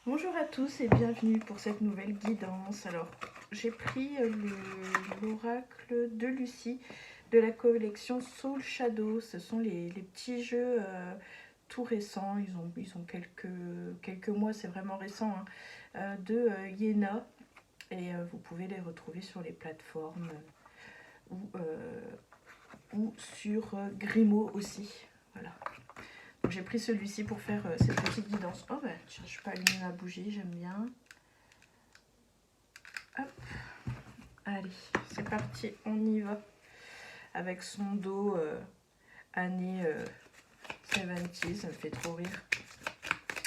Bonjour à tous et bienvenue pour cette nouvelle guidance. Alors, j'ai pris l'oracle de Lucie de la collection Soul Shadow. Ce sont les petits jeux tout récents, ils ont quelques mois, c'est vraiment récent, hein, de Yéna. Et vous pouvez les retrouver sur les plateformes ou sur Grimaud aussi. Voilà. J'ai pris celui-ci pour faire cette petite guidance. Oh bah, tiens, je peux allumer ma bougie, j'aime bien. Hop, allez, c'est parti, on y va. Avec son dos années 70s, ça me fait trop rire.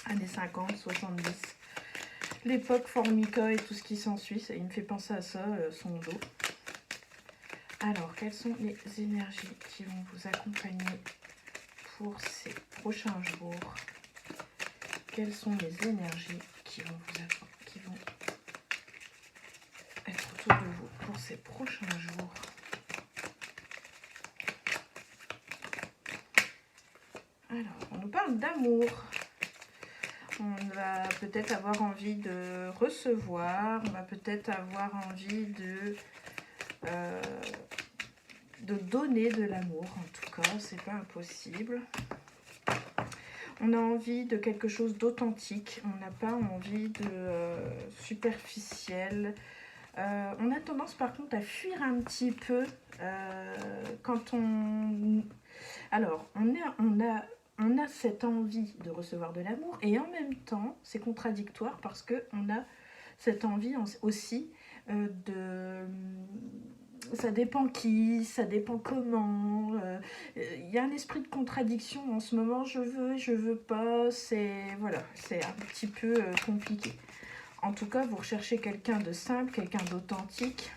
Années 50, 70. L'époque Formica et tout ce qui s'ensuit, il me fait penser à ça, son dos. Alors, quelles sont les énergies qui vont vous accompagner pour ces prochains jours? Quelles sont les énergies qui vont être autour de vous pour ces prochains jours? Alors, on nous parle d'amour. On va peut-être avoir envie de recevoir, on va peut-être avoir envie de donner de l'amour, en tout cas, c'est pas impossible. On a envie de quelque chose d'authentique, on n'a pas envie de superficiel. On a tendance par contre à fuir un petit peu quand on... Alors, on a cette envie de recevoir de l'amour et en même temps, c'est contradictoire parce qu'on a cette envie aussi de... Ça dépend qui, ça dépend comment. Il y a un esprit de contradiction en ce moment. Je veux pas. Voilà, c'est un petit peu compliqué. En tout cas, vous recherchez quelqu'un de simple, quelqu'un d'authentique.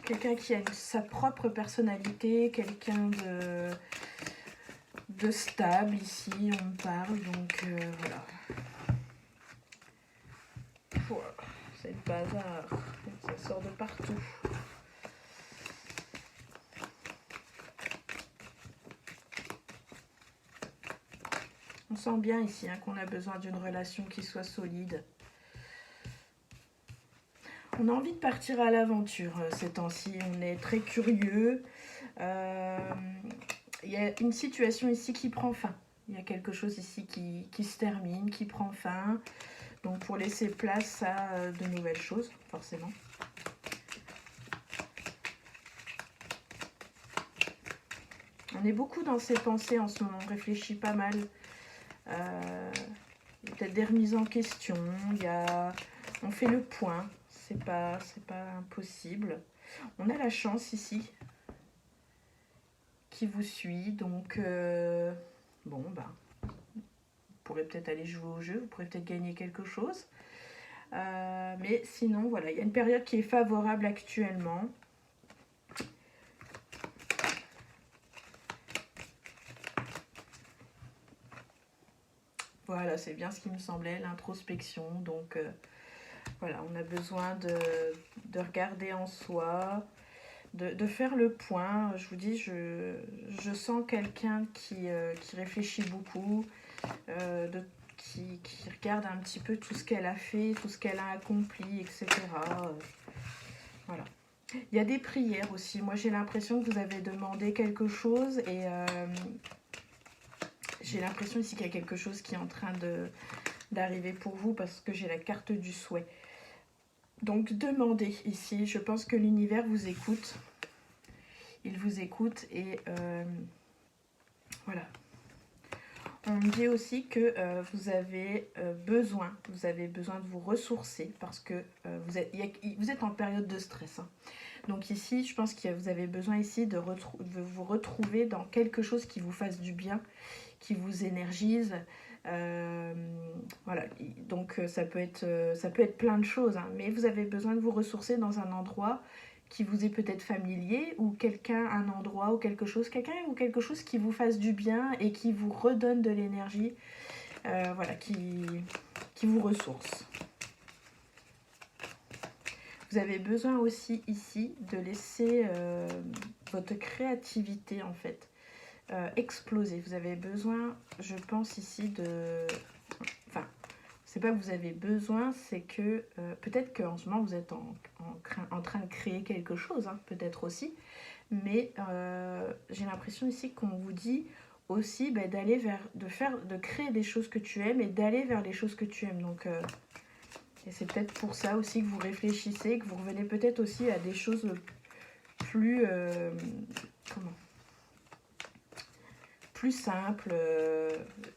Quelqu'un qui a sa propre personnalité, quelqu'un de stable ici, on me parle, donc voilà. C'est le bazar, ça sort de partout. On sent bien ici hein, qu'on a besoin d'une relation qui soit solide. On a envie de partir à l'aventure ces temps-ci, on est très curieux. Il y a une situation ici qui prend fin. Il y a quelque chose ici qui se termine, qui prend fin. Donc pour laisser place à de nouvelles choses, forcément. On est beaucoup dans ses pensées en ce moment, on réfléchit pas mal. Il y a peut-être des remises en question, on fait le point, c'est pas impossible. On a la chance ici qui vous suit, donc bon, bah, vous pourrez peut-être aller jouer au jeu, vous pourrez peut-être gagner quelque chose. Mais sinon, voilà, il y a une période qui est favorable actuellement. Voilà, c'est bien ce qui me semblait, l'introspection. Donc, voilà, on a besoin de regarder en soi, de faire le point. Je vous dis, je sens quelqu'un qui réfléchit beaucoup, qui regarde un petit peu tout ce qu'elle a fait, tout ce qu'elle a accompli, etc. Voilà. Il y a des prières aussi. Moi, j'ai l'impression que vous avez demandé quelque chose et j'ai l'impression ici qu'il y a quelque chose qui est en train d'arriver pour vous parce que j'ai la carte du souhait. Donc, demandez ici. Je pense que l'univers vous écoute. Il vous écoute et voilà. On me dit aussi que vous avez besoin de vous ressourcer parce que vous êtes en période de stress. Hein. Donc ici, je pense que vous avez besoin ici de vous retrouver dans quelque chose qui vous fasse du bien, qui vous énergise. Voilà, donc ça peut être plein de choses, hein, mais vous avez besoin de vous ressourcer dans un endroit qui vous est peut-être familier ou un endroit ou quelque chose qui vous fasse du bien et qui vous redonne de l'énergie, voilà, qui vous ressource. Vous avez besoin aussi ici de laisser votre créativité en fait exploser. Vous avez besoin, je pense ici de... Enfin, c'est pas que vous avez besoin, c'est que peut-être qu'en ce moment vous êtes en train de créer quelque chose, hein, peut-être aussi. Mais j'ai l'impression ici qu'on vous dit aussi d'aller vers, de créer des choses que tu aimes et d'aller vers les choses que tu aimes. Donc, et c'est peut-être pour ça aussi que vous réfléchissez, que vous revenez peut-être aussi à des choses plus, comment, plus simples.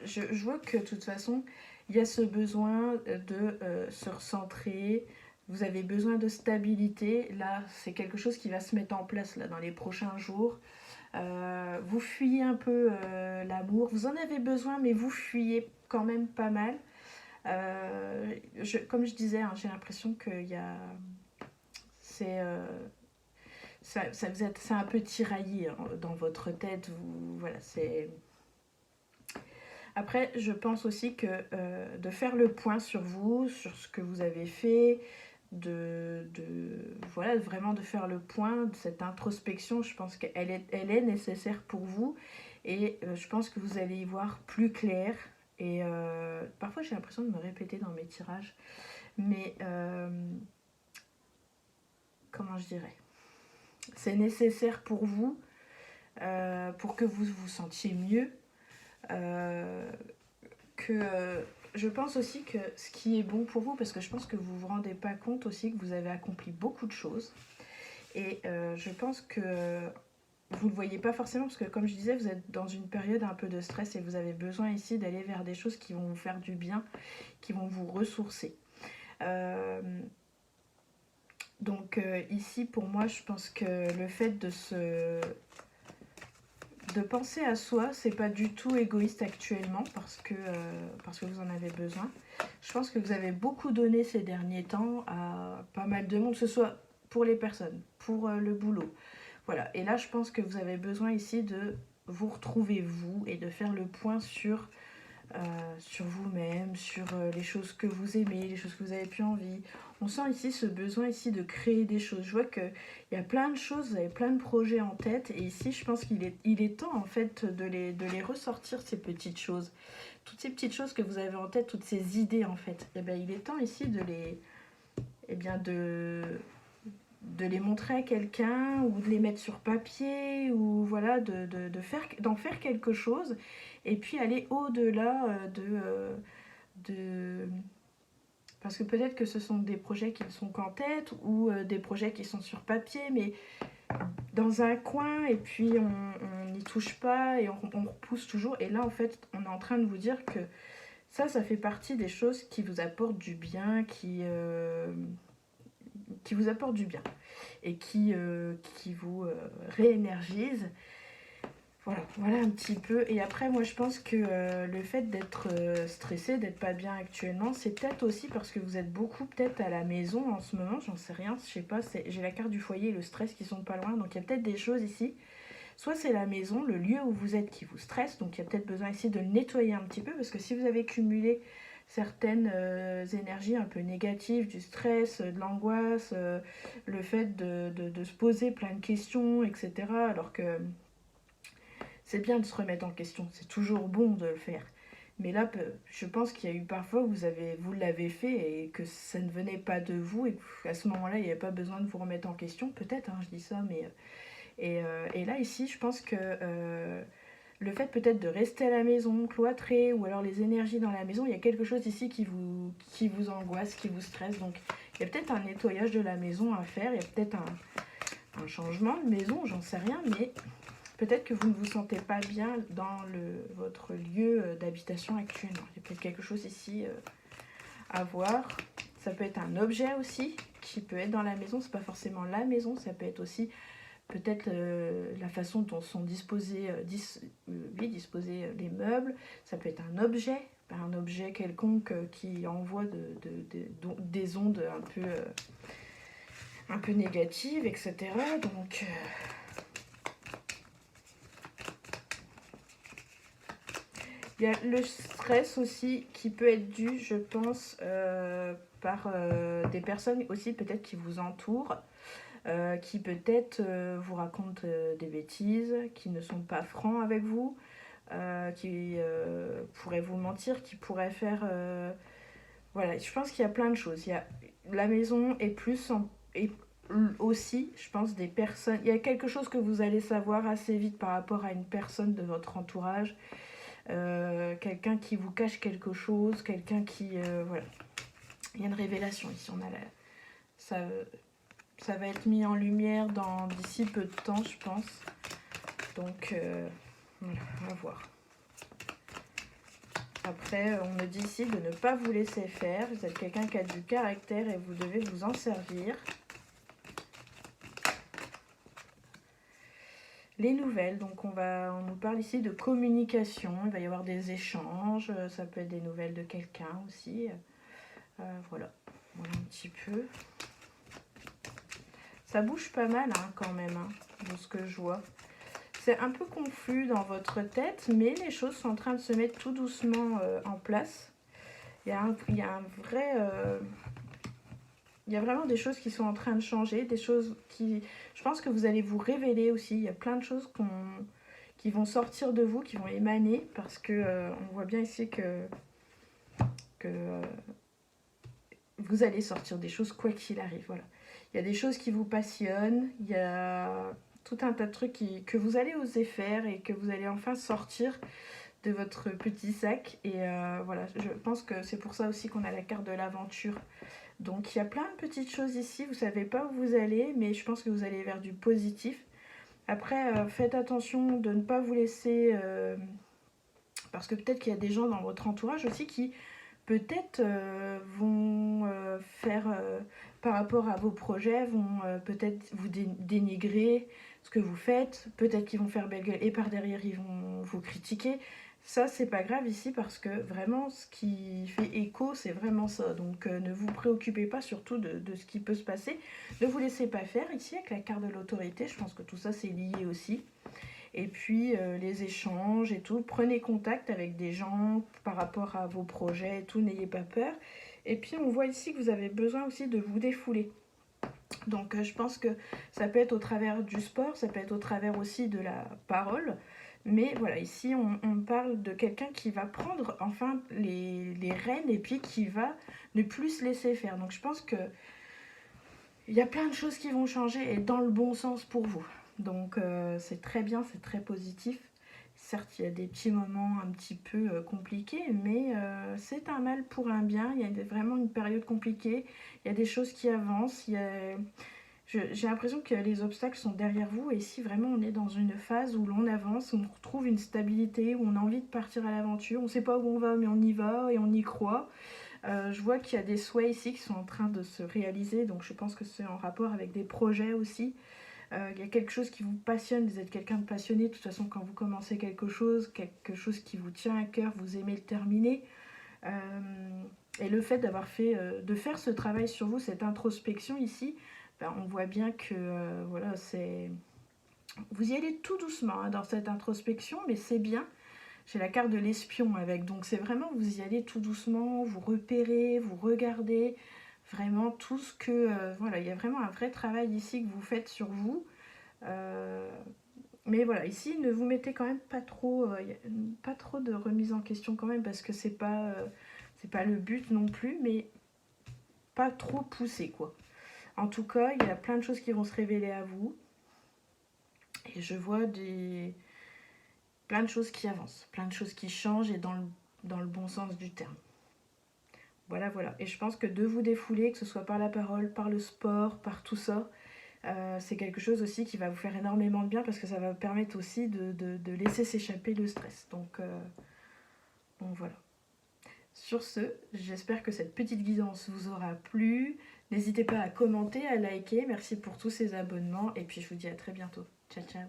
Je vois que de toute façon, il y a ce besoin de se recentrer. Vous avez besoin de stabilité. Là, c'est quelque chose qui va se mettre en place là, dans les prochains jours. Vous fuyez un peu l'amour. Vous en avez besoin, mais vous fuyez quand même pas mal. Comme je disais, hein, j'ai l'impression qu'il y a... C'est... c'est un peu tiraillé hein, dans votre tête. Voilà, c'est... Après, je pense aussi que de faire le point sur vous, sur ce que vous avez fait, voilà, vraiment de faire le point, de cette introspection, je pense qu'elle est nécessaire pour vous. Et je pense que vous allez y voir plus clair. Et parfois, j'ai l'impression de me répéter dans mes tirages. Mais, comment je dirais, c'est nécessaire pour vous, pour que vous vous sentiez mieux. Je pense aussi que ce qui est bon pour vous, parce que je pense que vous ne vous rendez pas compte aussi que vous avez accompli beaucoup de choses. Et je pense que vous ne le voyez pas forcément, parce que comme je disais, vous êtes dans une période un peu de stress et vous avez besoin ici d'aller vers des choses qui vont vous faire du bien, qui vont vous ressourcer. Donc ici, pour moi, je pense que le fait de penser à soi, c'est pas du tout égoïste actuellement parce que vous en avez besoin. Je pense que vous avez beaucoup donné ces derniers temps à pas mal de monde, que ce soit pour les personnes, pour le boulot. Voilà, et là je pense que vous avez besoin ici de vous retrouver vous et de faire le point sur vous-même, sur les choses que vous aimez, les choses que vous avez plus envie. On sent ici ce besoin ici de créer des choses. Je vois qu'il y a plein de choses, vous avez plein de projets en tête. Et ici, je pense qu'il est temps en fait de les ressortir, ces petites choses. Toutes ces petites choses que vous avez en tête, toutes ces idées en fait. Et bien, il est temps ici de les montrer à quelqu'un ou de les mettre sur papier ou voilà, d'en faire quelque chose et puis aller au-delà parce que peut-être que ce sont des projets qui ne sont qu'en tête ou des projets qui sont sur papier mais dans un coin et puis on n'y touche pas et on repousse toujours et là en fait on est en train de vous dire que ça fait partie des choses qui vous apportent du bien, qui vous apportent du bien et qui vous réénergise. Voilà un petit peu. Et après, moi, je pense que le fait d'être stressé, d'être pas bien actuellement, c'est peut-être aussi parce que vous êtes beaucoup peut-être à la maison en ce moment, j'en sais rien, je sais pas, j'ai la carte du foyer et le stress qui sont pas loin, donc il y a peut-être des choses ici. Soit c'est la maison, le lieu où vous êtes qui vous stresse, donc il y a peut-être besoin ici de le nettoyer un petit peu, parce que si vous avez cumulé certaines énergies un peu négatives, du stress, de l'angoisse, le fait de se poser plein de questions, etc., alors que c'est bien de se remettre en question, c'est toujours bon de le faire. Mais là, je pense qu'il y a eu parfois où vous l'avez fait et que ça ne venait pas de vous et qu'à ce moment-là, il n'y avait pas besoin de vous remettre en question. Peut-être, hein, je dis ça, mais... Et là, ici, je pense que le fait peut-être de rester à la maison, cloîtré, ou alors les énergies dans la maison, il y a quelque chose ici qui vous angoisse, qui vous stresse. Donc, il y a peut-être un nettoyage de la maison à faire, il y a peut-être un changement de maison, j'en sais rien, mais... Peut-être que vous ne vous sentez pas bien dans votre lieu d'habitation actuellement. Il y a peut-être quelque chose ici à voir. Ça peut être un objet aussi qui peut être dans la maison. C'est pas forcément la maison. Ça peut être aussi peut-être la façon dont sont disposés les meubles. Ça peut être un objet quelconque qui envoie des ondes un peu négatives, etc. Donc... Il y a le stress aussi qui peut être dû, je pense, par des personnes aussi peut-être qui vous entourent. qui peut-être vous racontent des bêtises, qui ne sont pas francs avec vous, qui pourraient vous mentir, qui pourraient faire... Voilà, je pense qu'il y a plein de choses. Il y a la maison et plus et aussi, je pense, des personnes. Il y a quelque chose que vous allez savoir assez vite par rapport à une personne de votre entourage. Quelqu'un qui vous cache quelque chose, quelqu'un qui... voilà. Il y a une révélation ici. Ça va être mis en lumière d'ici peu de temps, je pense. Donc, voilà, on va voir. Après, on me dit ici de ne pas vous laisser faire. Vous êtes quelqu'un qui a du caractère et vous devez vous en servir. Les nouvelles, donc on nous parle ici de communication. Il va y avoir des échanges. Ça peut être des nouvelles de quelqu'un aussi. Voilà un petit peu. Ça bouge pas mal quand même, de ce que je vois. C'est un peu confus dans votre tête, mais les choses sont en train de se mettre tout doucement en place. Il y a vraiment des choses qui sont en train de changer, des choses qui... Je pense que vous allez vous révéler aussi. Il y a plein de choses qui vont sortir de vous, qui vont émaner, parce que on voit bien ici que vous allez sortir des choses quoi qu'il arrive. Voilà. Il y a des choses qui vous passionnent, il y a tout un tas de trucs que vous allez oser faire et que vous allez enfin sortir de votre petit sac. Et voilà, je pense que c'est pour ça aussi qu'on a la carte de l'aventure. Donc il y a plein de petites choses ici, vous ne savez pas où vous allez, mais je pense que vous allez vers du positif. Après, faites attention de ne pas vous laisser... parce que peut-être qu'il y a des gens dans votre entourage aussi qui peut-être vont faire... par rapport à vos projets, vont peut-être vous dénigrer ce que vous faites. Peut-être qu'ils vont faire belle gueule et par derrière, ils vont vous critiquer. Ça, c'est pas grave ici parce que vraiment, ce qui fait écho, c'est vraiment ça. Donc, ne vous préoccupez pas surtout de ce qui peut se passer. Ne vous laissez pas faire. Ici, avec la carte de l'autorité, je pense que tout ça, c'est lié aussi. Et puis, les échanges et tout. Prenez contact avec des gens par rapport à vos projets et tout. N'ayez pas peur. Et puis, on voit ici que vous avez besoin aussi de vous défouler. Donc, je pense que ça peut être au travers du sport, ça peut être au travers aussi de la parole. Mais voilà, ici, on parle de quelqu'un qui va prendre enfin les rênes et puis qui va ne plus se laisser faire. Donc, je pense que il y a plein de choses qui vont changer et dans le bon sens pour vous. Donc, c'est très bien, c'est très positif. Certes, il y a des petits moments un petit peu compliqués, mais c'est un mal pour un bien. Il y a vraiment une période compliquée. Il y a des choses qui avancent. J'ai l'impression que les obstacles sont derrière vous. Et ici, vraiment, on est dans une phase où l'on avance, où on retrouve une stabilité, où on a envie de partir à l'aventure. On ne sait pas où on va, mais on y va et on y croit. Je vois qu'il y a des souhaits ici qui sont en train de se réaliser. Donc, je pense que c'est en rapport avec des projets aussi. Il y a quelque chose qui vous passionne, vous êtes quelqu'un de passionné, de toute façon quand vous commencez quelque chose qui vous tient à cœur, vous aimez le terminer. Et le fait d'avoir de faire ce travail sur vous, cette introspection ici, on voit bien que voilà, vous y allez tout doucement dans cette introspection, mais c'est bien. J'ai la carte de l'espion avec, donc c'est vraiment, vous y allez tout doucement, vous repérez, vous regardez, vraiment tout ce que... voilà, il y a vraiment un vrai travail ici que vous faites sur vous. Mais voilà, ici, ne vous mettez quand même pas trop de remise en question quand même, parce que c'est pas le but non plus, mais pas trop poussé, quoi. En tout cas, il y a plein de choses qui vont se révéler à vous. Et je vois plein de choses qui avancent, plein de choses qui changent et dans le bon sens du terme. Voilà. Et je pense que de vous défouler, que ce soit par la parole, par le sport, par tout ça, c'est quelque chose aussi qui va vous faire énormément de bien parce que ça va vous permettre aussi de laisser s'échapper le stress. Donc voilà. Sur ce, j'espère que cette petite guidance vous aura plu. N'hésitez pas à commenter, à liker. Merci pour tous ces abonnements et puis je vous dis à très bientôt. Ciao, ciao.